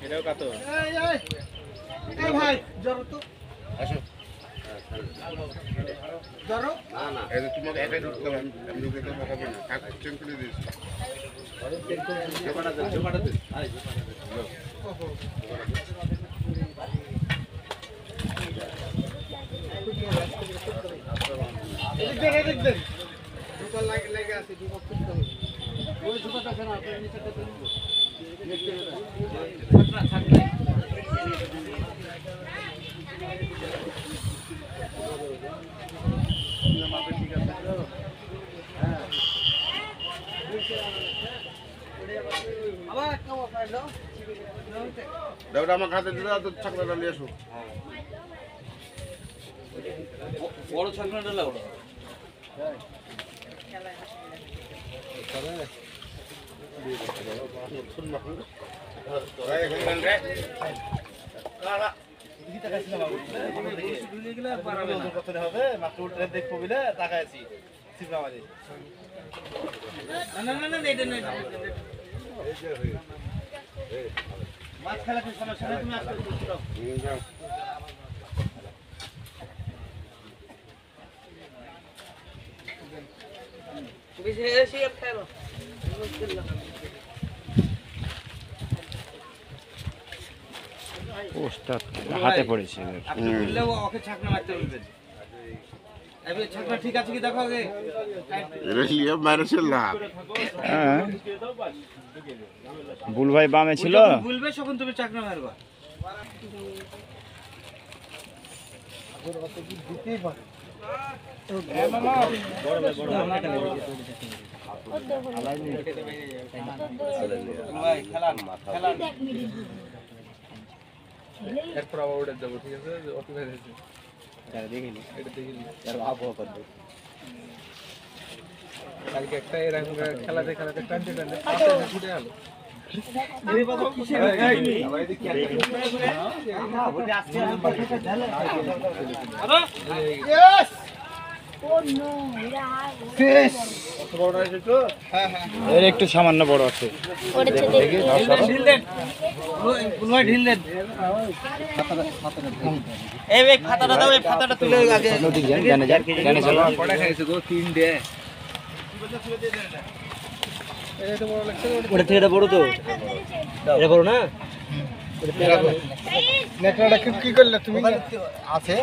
এটাও কাতো এই ভাই জড়ো তো আসো জড়ো না না এই যে তোমাকে একাই ঢুকতে হবে আমি ঢুকে তো হবে না থাক চেঞ্জ করে দিয়েছি জমাটা দে এদিক দেন দুটো লাগে আছে দুটো করতে হবে ওই দুটোটা কেন আপনি নিচেটা দেন আবার কাও পাইলো দাও আমার হাতে দিতে দাও তো ছাকলাটা নিয়ে আসো বড় ছাকনাটা লাও মাছ খেলা কি সমস্যা নেই তুমি আসতে বেশি এসে খেলো পোস্টার হাতে পড়েছে আপনি বললেও ওকে ছাকনা মারতে বলবেন এবারে ছাকনা ঠিক আছে কি দেখো আগে রেলিয়া মারছে লাভ হ্যাঁ বুল ভাই বামে ছিল বলবে তখন তুমি ছাকনা মারবা দিতেই পারে এরপর আবার উঠে যাবো ঠিক আছে অসুবিধা হয়েছে দেখিনি এটা দেখিনি আর আবহাওয়া করবে কালকে একটা এরকম খেলাতে টানতে ছুটে গেল এর একটু সামান্য বড় আছে ফাতাটা তুলে আগে ওটা থেকে এটা বড় তো এটা বড় না নেকড়াটা কি করলে তুমি আছে